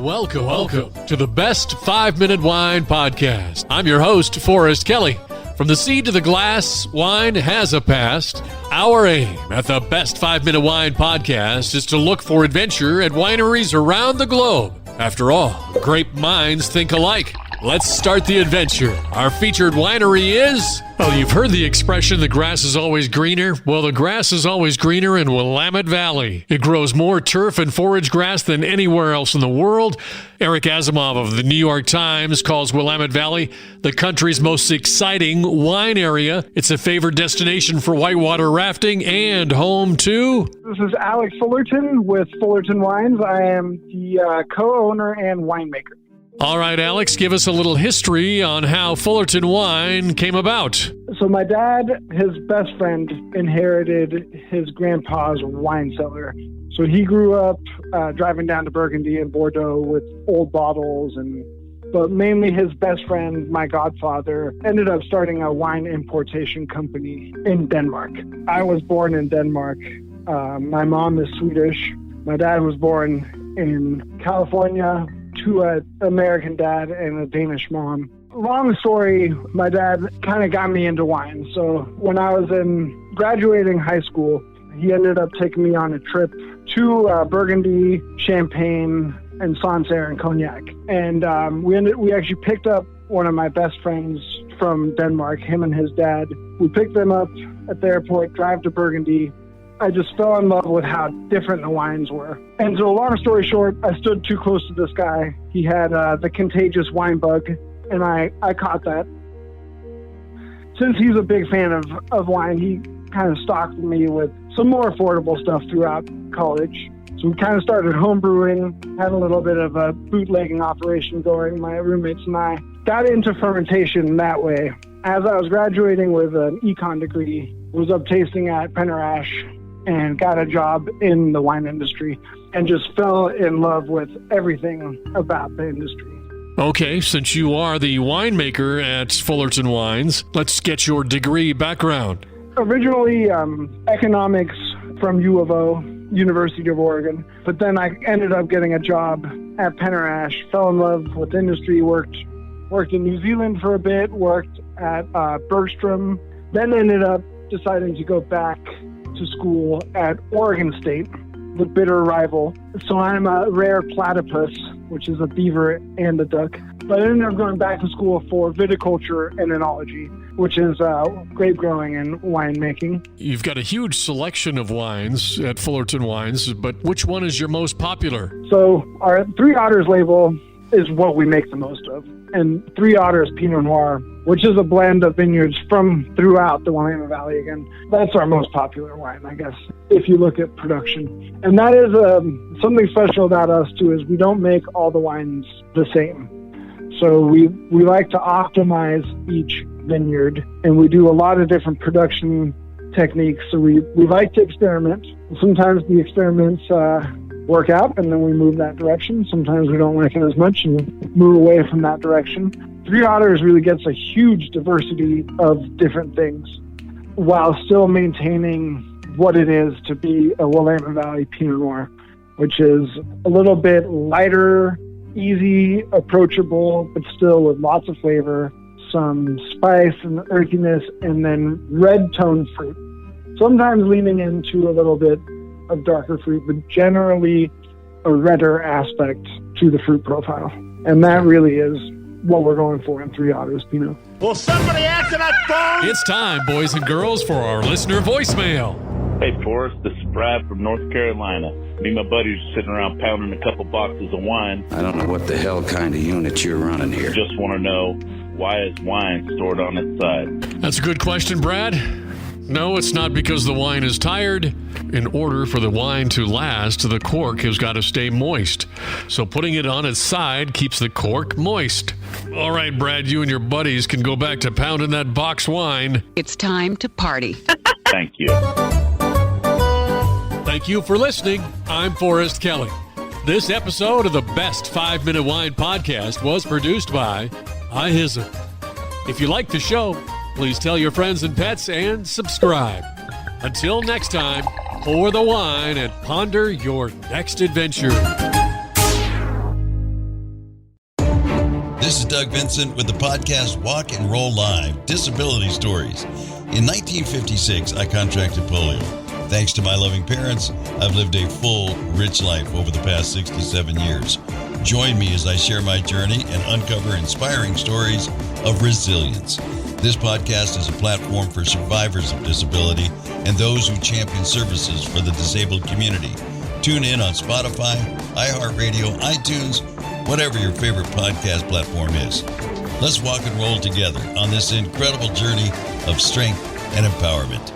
Welcome to the Best 5-Minute Wine Podcast. I'm your host, Forrest Kelly. From the seed to the glass, wine has a past. Our aim at the Best 5-Minute Wine Podcast is to look for adventure at wineries around the globe. After all, grape minds think alike. Let's start the adventure. Our featured winery is... Well, you've heard the expression, the grass is always greener. Well, the grass is always greener in Willamette Valley. It grows more turf and forage grass than anywhere else in the world. Eric Asimov of the New York Times calls Willamette Valley the country's most exciting wine area. It's a favored destination for whitewater rafting and home to... This is Alex Fullerton with Fullerton Wines. I am the co-owner and winemaker. All right, Alex, give us a little history on how Fullerton Wine came about. So my dad, his best friend, inherited his grandpa's wine cellar. So he grew up driving down to Burgundy and Bordeaux with old bottles, but mainly his best friend, my godfather, ended up starting a wine importation company in Denmark. I was born in Denmark. My mom is Swedish. My dad was born in California to an American dad and a Danish mom. Long story, my dad kind of got me into wine. So when I was graduating high school, he ended up taking me on a trip to Burgundy, Champagne, and Cognac. And we actually picked up one of my best friends from Denmark, him and his dad. We picked them up at the airport, drive to Burgundy. I just fell in love with how different the wines were. And so long story short, I stood too close to this guy. He had the contagious wine bug, and I caught that. Since he's a big fan of wine, he kind of stocked me with some more affordable stuff throughout college. So we kind of started home brewing, had a little bit of a bootlegging operation going. My roommates and I got into fermentation that way. As I was graduating with an Econ degree, was up tasting at Penerash, and got a job in the wine industry and just fell in love with everything about the industry. Okay, since you are the winemaker at Fullerton Wines, let's get your degree background. Originally, economics from U of O, University of Oregon, but then I ended up getting a job at Penerash, fell in love with the industry, worked in New Zealand for a bit, worked at Bergstrom, then ended up deciding to go back to school at Oregon State, the bitter rival. So I'm a rare platypus, which is a beaver and a duck. But I ended up going back to school for viticulture and enology, which is grape growing and winemaking. You've got a huge selection of wines at Fullerton Wines, but which one is your most popular? So our Three Otters label is what we make the most of. And Three Otters Pinot Noir, which is a blend of vineyards from throughout the Willamette Valley again. That's our most popular wine, I guess, if you look at production. And that is something special about us, too, is we don't make all the wines the same. So we like to optimize each vineyard, and we do a lot of different production techniques. So we like to experiment. Sometimes the experiments work out, and then we move that direction. Sometimes we don't like it as much and move away from that direction. Three Otters really gets a huge diversity of different things while still maintaining what it is to be a Willamette Valley Pinot Noir, which is a little bit lighter, easy, approachable, but still with lots of flavor, some spice and earthiness, and then red tone fruit. Sometimes leaning into a little bit of darker fruit, but generally a redder aspect to the fruit profile. And that really is what we're going for in Three Otters Pinot. Will somebody answer that phone? It's time, boys and girls, for our listener voicemail. Hey, Forrest, this is Brad from North Carolina. Me and my buddies are sitting around pounding a couple boxes of wine. I don't know what the hell kind of unit you're running here. Just want to know, why is wine stored on its side? That's a good question, Brad. No, it's not because the wine is tired. In order for the wine to last, the cork has got to stay moist. So putting it on its side keeps the cork moist. All right, Brad, you and your buddies can go back to pounding that box wine. It's time to party. Thank you. Thank you for listening. I'm Forrest Kelly. This episode of the Best 5-Minute Wine Podcast was produced by Asimov. If you like the show, please tell your friends and pets and subscribe. Until next time, pour the wine and ponder your next adventure. This is Doug Vincent with the podcast Walk and Roll Live, Disability Stories. In 1956, I contracted polio. Thanks to my loving parents, I've lived a full, rich life over the past 67 years. Join me as I share my journey and uncover inspiring stories of resilience. This podcast is a platform for survivors of disability and those who champion services for the disabled community. Tune in on Spotify, iHeartRadio, iTunes, whatever your favorite podcast platform is. Let's walk and roll together on this incredible journey of strength and empowerment.